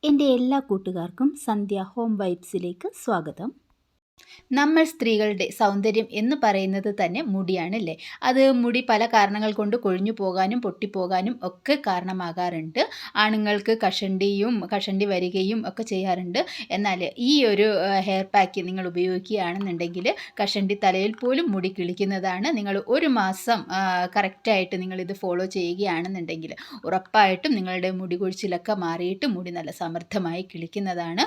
എൻ്റെ എല്ലാ കൂട്ടുകാർക്കും സന്ധ്യ ഹോം വൈബ്സിലേക്ക് സ്വാഗതം. നമ്മൾ സ്ത്രീകളുടെ സൗന്ദര്യം എന്ന് പറയുന്നത് തന്നെ മുടിയാണല്ലേ. അത് മുടി പല കാരണങ്ങൾ കൊണ്ട് കൊഴിഞ്ഞു പോകാനും പൊട്ടിപ്പോകാനും ഒക്കെ കാരണമാകാറുണ്ട്. ആണുങ്ങൾക്ക് കഷണ്ടി വരികയും ഒക്കെ ചെയ്യാറുണ്ട്. എന്നാൽ ഈ ഒരു ഹെയർ പാക്ക് നിങ്ങൾ ഉപയോഗിക്കുകയാണെന്നുണ്ടെങ്കിൽ കഷണ്ടി തലയിൽ പോലും മുടി കിളിക്കുന്നതാണ്. നിങ്ങൾ ഒരു മാസം കറക്റ്റായിട്ട് നിങ്ങളിത് ഫോളോ ചെയ്യുകയാണെന്നുണ്ടെങ്കിൽ ഉറപ്പായിട്ടും നിങ്ങളുടെ മുടി കൊഴിച്ചിലൊക്കെ മാറിയിട്ട് മുടി നല്ല സമൃദ്ധമായി കിളിക്കുന്നതാണ്.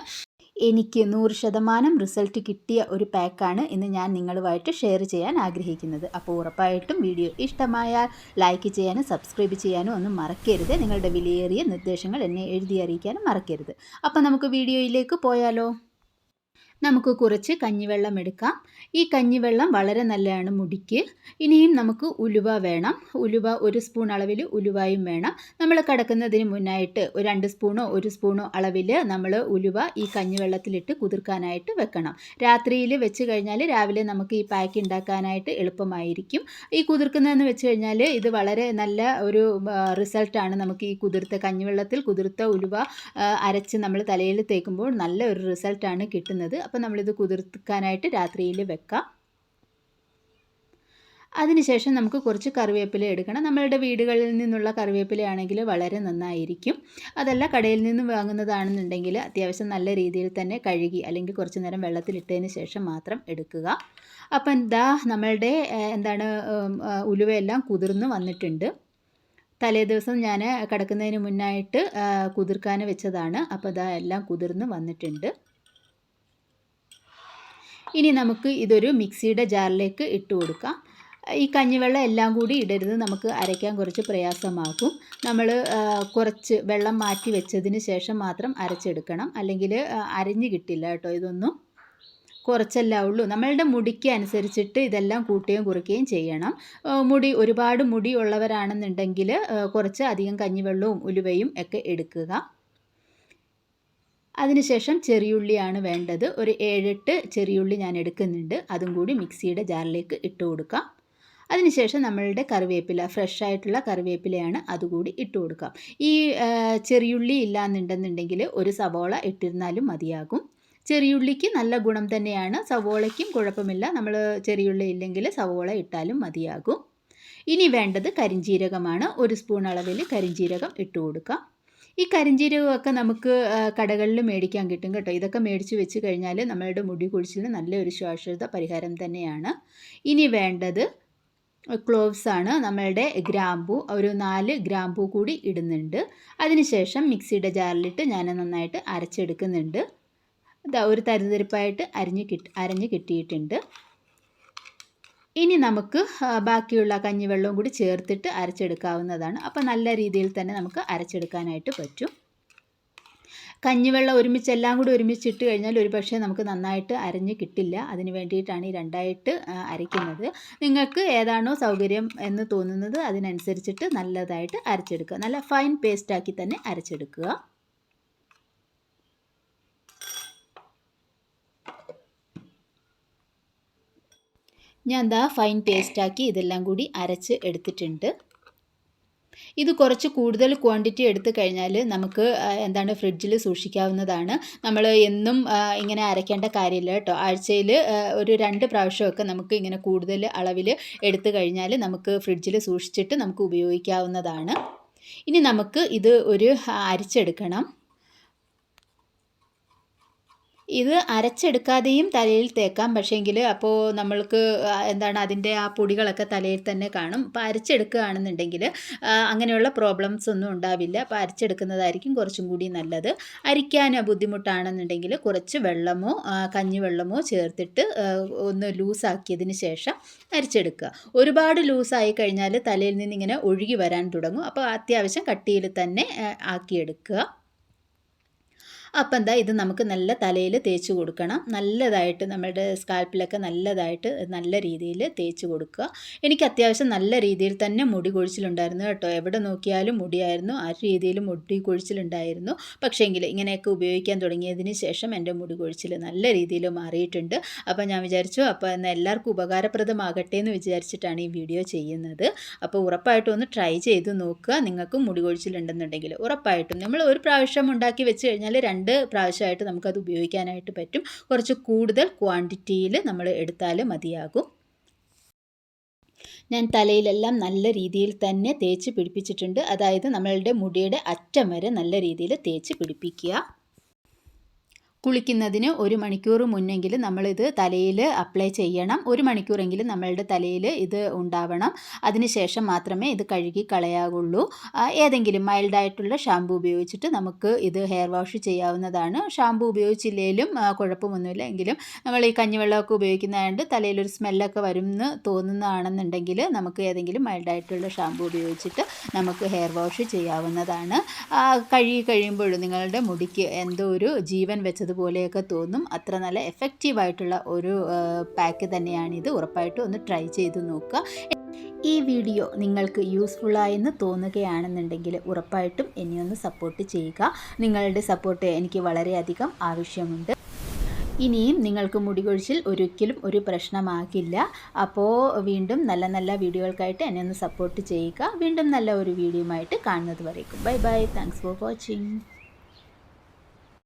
എനിക്ക് 100% റിസൾട്ട് കിട്ടിയ ഒരു പാക്കാണ് ഇന്ന് ഞാൻ നിങ്ങളുമായിട്ട് ഷെയർ ചെയ്യാൻ ആഗ്രഹിക്കുന്നത്. അപ്പോൾ ഉറപ്പായിട്ടും വീഡിയോ ഇഷ്ടമായാൽ ലൈക്ക് ചെയ്യാനും സബ്സ്ക്രൈബ് ചെയ്യാനും ഒന്നും മറക്കരുത്. നിങ്ങളുടെ വിലയേറിയ നിർദ്ദേശങ്ങൾ എന്നെ എഴുതി അറിയിക്കാനും മറക്കരുത്. അപ്പോൾ നമുക്ക് വീഡിയോയിലേക്ക് പോയാലോ? നമുക്ക് കുറച്ച് കഞ്ഞിവെള്ളം എടുക്കാം. ഈ കഞ്ഞിവെള്ളം വളരെ നല്ലതാണ് മുടിക്ക്. ഇനിയും നമുക്ക് ഉലുവ വേണം. ഉലുവ 1 സ്പൂൺ അളവിൽ ഉലുവയും വേണം. നമ്മൾ കിടക്കുന്നതിന് മുന്നായിട്ട് 2 സ്പൂണോ 1 സ്പൂണോ അളവിൽ നമ്മൾ ഉലുവ ഈ കഞ്ഞിവെള്ളത്തിലിട്ട് കുതിർക്കാനായിട്ട് വെക്കണം. രാത്രിയിൽ വെച്ച് കഴിഞ്ഞാൽ രാവിലെ നമുക്ക് ഈ പാക്ക് ഉണ്ടാക്കാനായിട്ട് എളുപ്പമായിരിക്കും. ഈ കുതിർക്കുന്നതെന്ന് വെച്ച് കഴിഞ്ഞാൽ ഇത് വളരെ നല്ല ഒരു റിസൾട്ടാണ്. നമുക്ക് ഈ കഞ്ഞിവെള്ളത്തിൽ കുതിർത്ത ഉലുവ അരച്ച് നമ്മൾ തലയിൽ തേക്കുമ്പോൾ നല്ല ഒരു റിസൾട്ടാണ് കിട്ടുന്നത്. അപ്പോൾ നമ്മളിത് കുതിർക്കാനായിട്ട് രാത്രിയിൽ വെക്കാം. അതിനുശേഷം നമുക്ക് കുറച്ച് കറിവേപ്പില എടുക്കണം. നമ്മളുടെ വീടുകളിൽ നിന്നുള്ള കറിവേപ്പിലയാണെങ്കിൽ വളരെ നന്നായിരിക്കും. അതല്ല കടയിൽ നിന്ന് വാങ്ങുന്നതാണെന്നുണ്ടെങ്കിൽ അത്യാവശ്യം നല്ല രീതിയിൽ തന്നെ കഴുകി അല്ലെങ്കിൽ കുറച്ച് നേരം വെള്ളത്തിലിട്ടതിന് ശേഷം മാത്രം എടുക്കുക. അപ്പം ഇതാ നമ്മളുടെ ഉലുവയെല്ലാം കുതിർന്ന് വന്നിട്ടുണ്ട്. തലേ ദിവസം ഞാൻ കിടക്കുന്നതിന് മുന്നായിട്ട് കുതിർക്കാൻ വെച്ചതാണ്. അപ്പോൾ ഇതാ എല്ലാം കുതിർന്ന് വന്നിട്ടുണ്ട്. ഇനി നമുക്ക് ഇതൊരു മിക്സിയുടെ ജാറിലേക്ക് ഇട്ട് കൊടുക്കാം. ഈ കഞ്ഞിവെള്ളം എല്ലാം കൂടി ഇടരുത്, നമുക്ക് അരയ്ക്കാൻ കുറച്ച് പ്രയാസമാകും. നമ്മൾ കുറച്ച് വെള്ളം മാറ്റി വെച്ചതിന് ശേഷം മാത്രം അരച്ചെടുക്കണം, അല്ലെങ്കിൽ അരഞ്ഞ് കിട്ടില്ല കേട്ടോ. ഇതൊന്നും കുറച്ചല്ല ഉള്ളൂ. നമ്മളുടെ മുടിക്ക് അനുസരിച്ചിട്ട് ഇതെല്ലാം കൂട്ടുകയും കുറയ്ക്കുകയും ചെയ്യണം. ഒരുപാട് മുടി ഉള്ളവരാണെന്നുണ്ടെങ്കിൽ കുറച്ച് അധികം കഞ്ഞിവെള്ളവും ഉലുവയും ഒക്കെ എടുക്കുക. അതിനുശേഷം ചെറിയുള്ളിയാണ് വേണ്ടത്. ഒരു 7-8 ചെറിയുള്ളി ഞാൻ എടുക്കുന്നുണ്ട്. അതും കൂടി മിക്സിയുടെ ജാറിലേക്ക് ഇട്ട് കൊടുക്കാം. അതിനുശേഷം നമ്മളുടെ കറിവേപ്പില, ഫ്രഷ് ആയിട്ടുള്ള കറിവേപ്പിലയാണ്, അതുകൂടി ഇട്ട് കൊടുക്കാം. ഈ ചെറിയുള്ളി ഇല്ലാന്നുണ്ടെന്നുണ്ടെങ്കിൽ ഒരു സവോള ഇട്ടിരുന്നാലും മതിയാകും. ചെറിയുള്ളിക്ക് നല്ല ഗുണം തന്നെയാണ്, സവോളയ്ക്കും കുഴപ്പമില്ല. നമ്മൾ ചെറിയുള്ളി ഇല്ലെങ്കിൽ സവോള ഇട്ടാലും മതിയാകും. ഇനി വേണ്ടത് കരിഞ്ജീരകമാണ്. 1 സ്പൂൺ അളവിൽ കരിഞ്ജീരകം ഇട്ട് കൊടുക്കാം. ഈ കരിഞ്ജീരകമൊക്കെ നമുക്ക് കടകളിൽ മേടിക്കാൻ കിട്ടും കേട്ടോ. ഇതൊക്കെ മേടിച്ച് വെച്ച് കഴിഞ്ഞാൽ നമ്മളുടെ മുടി കൊഴിച്ചിലിന് നല്ലൊരു ശാശ്വത പരിഹാരം തന്നെയാണ്. ഇനി വേണ്ടത് ക്ലോവ്സ് ആണ്. നമ്മളുടെ ഗ്രാമ്പൂ, ഒരു 4 ഗ്രാമ്പൂ കൂടി ഇടുന്നുണ്ട്. അതിനുശേഷം മിക്സിയുടെ ജാറിലിട്ട് ഞാൻ നന്നായിട്ട് അരച്ചെടുക്കുന്നുണ്ട്. ഇതാ ഒരു തരിതരിപ്പായിട്ട് അരഞ്ഞ് കിട്ടിയിട്ടുണ്ട്. ഇനി നമുക്ക് ബാക്കിയുള്ള കഞ്ഞിവെള്ളവും കൂടി ചേർത്തിട്ട് അരച്ചെടുക്കാവുന്നതാണ്. അപ്പോൾ നല്ല രീതിയിൽ തന്നെ നമുക്ക് അരച്ചെടുക്കാനായിട്ട് പറ്റും. കഞ്ഞിവെള്ളം എല്ലാം കൂടി ഒരുമിച്ചിട്ട് കഴിഞ്ഞാൽ ഒരുപക്ഷെ നമുക്ക് നന്നായിട്ട് അരഞ്ഞ് കിട്ടില്ല. അതിന് വേണ്ടിയിട്ടാണ് ഈ രണ്ടായിട്ട് അരയ്ക്കുന്നത്. നിങ്ങൾക്ക് ഏതാണോ സൗകര്യം എന്ന് തോന്നുന്നത് അതിനനുസരിച്ചിട്ട് നല്ലതായിട്ട് അരച്ചെടുക്കുക. നല്ല ഫൈൻ പേസ്റ്റാക്കി തന്നെ അരച്ചെടുക്കുക. ഞാൻ ഫൈൻ പേസ്റ്റാക്കി ഇതെല്ലാം കൂടി അരച്ച് എടുത്തിട്ടുണ്ട്. ഇത് കുറച്ച് കൂടുതൽ ക്വാണ്ടിറ്റി എടുത്തു കഴിഞ്ഞാൽ നമുക്ക് ഫ്രിഡ്ജിൽ സൂക്ഷിക്കാവുന്നതാണ്. നമ്മൾ എന്നും ഇങ്ങനെ അരയ്ക്കേണ്ട കാര്യമില്ല കേട്ടോ. ആഴ്ചയിൽ ഒരു 2 പ്രാവശ്യമൊക്കെ നമുക്ക് ഇങ്ങനെ കൂടുതൽ അളവിൽ എടുത്തു കഴിഞ്ഞാൽ നമുക്ക് ഫ്രിഡ്ജിൽ സൂക്ഷിച്ചിട്ട് നമുക്ക് ഉപയോഗിക്കാവുന്നതാണ്. ഇനി നമുക്ക് ഇത് അരിച്ചെടുക്കണം. ഇത് അരച്ചെടുക്കാതെയും തലയിൽ തേക്കാം. പക്ഷേങ്കിൽ അപ്പോൾ നമ്മൾക്ക് അതിൻ്റെ ആ പൊടികളൊക്കെ തലയിൽ തന്നെ കാണും. അപ്പോൾ അരച്ചെടുക്കുകയാണെന്നുണ്ടെങ്കിൽ അങ്ങനെയുള്ള പ്രോബ്ലംസ് ഒന്നും ഉണ്ടാവില്ല. അപ്പോൾ അരച്ചെടുക്കുന്നതായിരിക്കും കുറച്ചും കൂടി നല്ലത്. അരിക്കാൻ ബുദ്ധിമുട്ടാണെന്നുണ്ടെങ്കിൽ കുറച്ച് വെള്ളമോ കഞ്ഞിവെള്ളമോ ചേർത്തിട്ട് ഒന്ന് ലൂസാക്കിയതിന് ശേഷം അരച്ചെടുക്കുക. ഒരുപാട് ലൂസായി കഴിഞ്ഞാൽ തലയിൽ നിന്നിങ്ങനെ ഒഴുകി വരാൻ തുടങ്ങും. അപ്പോൾ അത്യാവശ്യം കട്ടിയിൽ തന്നെ ആക്കിയെടുക്കുക. അപ്പം എന്താ ഇത് നമുക്ക് നല്ല തലയിൽ തേച്ച് കൊടുക്കണം. നല്ലതായിട്ട് നമ്മുടെ സ്കാൽപ്പിലൊക്കെ നല്ലതായിട്ട് നല്ല രീതിയിൽ തേച്ച് കൊടുക്കുക. എനിക്ക് അത്യാവശ്യം നല്ല രീതിയിൽ തന്നെ മുടി കൊഴിച്ചിലുണ്ടായിരുന്നു കേട്ടോ. എവിടെ നോക്കിയാലും മുടിയായിരുന്നു. ആ രീതിയിൽ മുടി കൊഴിച്ചിലുണ്ടായിരുന്നു. പക്ഷേങ്കിൽ ഇങ്ങനെയൊക്കെ ഉപയോഗിക്കാൻ തുടങ്ങിയതിന് ശേഷം എൻ്റെ മുടി കൊഴിച്ചിൽ നല്ല രീതിയിൽ മാറിയിട്ടുണ്ട്. അപ്പോൾ ഞാൻ വിചാരിച്ചു അപ്പോൾ എന്നാൽ എല്ലാവർക്കും ഉപകാരപ്രദമാകട്ടെ എന്ന് വിചാരിച്ചിട്ടാണ് ഈ വീഡിയോ ചെയ്യുന്നത്. അപ്പോൾ ഉറപ്പായിട്ടും ഒന്ന് ട്രൈ ചെയ്ത് നോക്കുക. നിങ്ങൾക്കും മുടി കൊഴിച്ചിലുണ്ടെന്നുണ്ടെങ്കിൽ ഉറപ്പായിട്ടും നമ്മൾ ഒരു പ്രാവശ്യം ഉണ്ടാക്കി വെച്ച് കഴിഞ്ഞാൽ 2 പ്രാവശ്യമായിട്ട് നമുക്കത് ഉപയോഗിക്കാനായിട്ട് പറ്റും. കുറച്ച് കൂടുതൽ ക്വാണ്ടിറ്റിയിൽ നമ്മൾ എടുത്താൽ മതിയാകും. ഞാൻ തലയിലെല്ലാം നല്ല രീതിയിൽ തന്നെ തേച്ച് പിടിപ്പിച്ചിട്ടുണ്ട്. അതായത് നമ്മളുടെ മുടിയുടെ അറ്റം വരെ നല്ല രീതിയിൽ തേച്ച് പിടിപ്പിക്കുക. കുളിക്കുന്നതിന് 1 മണിക്കൂർ മുന്നെങ്കിലും നമ്മളിത് തലയിൽ അപ്ലൈ ചെയ്യണം. 1 മണിക്കൂറെങ്കിലും നമ്മളുടെ തലയിൽ ഇത് ഉണ്ടാവണം. അതിനുശേഷം മാത്രമേ ഇത് കഴുകി കളയാവുള്ളൂ. ഏതെങ്കിലും മൈൽഡായിട്ടുള്ള ഷാമ്പു ഉപയോഗിച്ചിട്ട് നമുക്ക് ഇത് ഹെയർ വാഷ് ചെയ്യാവുന്നതാണ്. ഷാമ്പു ഉപയോഗിച്ചില്ലെങ്കിലും കുഴപ്പമൊന്നുമില്ല. എങ്കിലും നമ്മൾ ഈ കഞ്ഞിവെള്ളമൊക്കെ ഉപയോഗിക്കുന്നതുകൊണ്ട് തലയിലൊരു സ്മെല്ലൊക്കെ വരുമെന്ന് തോന്നുന്നതാണെന്നുണ്ടെങ്കിൽ നമുക്ക് ഏതെങ്കിലും മൈൽഡായിട്ടുള്ള ഷാമ്പു ഉപയോഗിച്ചിട്ട് നമുക്ക് ഹെയർ വാഷ് ചെയ്യാവുന്നതാണ്. കഴുകി കഴിയുമ്പോഴും നിങ്ങളുടെ മുടിക്ക് എന്തോ ഒരു ജീവൻ വെച്ചതുപോലെയൊക്കെ തോന്നും. അത്ര നല്ല എഫക്റ്റീവായിട്ടുള്ള ഒരു പാക്ക് തന്നെയാണിത്. ഉറപ്പായിട്ടും ഒന്ന് ട്രൈ ചെയ്ത് നോക്കുക. ഈ വീഡിയോ നിങ്ങൾക്ക് യൂസ്ഫുള്ളായെന്ന് തോന്നുകയാണെന്നുണ്ടെങ്കിൽ ഉറപ്പായിട്ടും എന്നെ ഒന്ന് സപ്പോർട്ട് ചെയ്യുക. നിങ്ങളുടെ സപ്പോർട്ട് എനിക്ക് വളരെയധികം ആവശ്യമുണ്ട്. ഇനിയും നിങ്ങൾക്ക് മുടി കൊഴിച്ചിൽ ഒരിക്കലും ഒരു പ്രശ്നമാകില്ല. അപ്പോൾ വീണ്ടും നല്ല നല്ല വീഡിയോകൾക്കായിട്ട് എന്നെ ഒന്ന് സപ്പോർട്ട് ചെയ്യുക. വീണ്ടും നല്ല ഒരു വീഡിയോയുമായിട്ട് കാണുന്നത് വരേക്കും. Bye bye. Thanks for watching.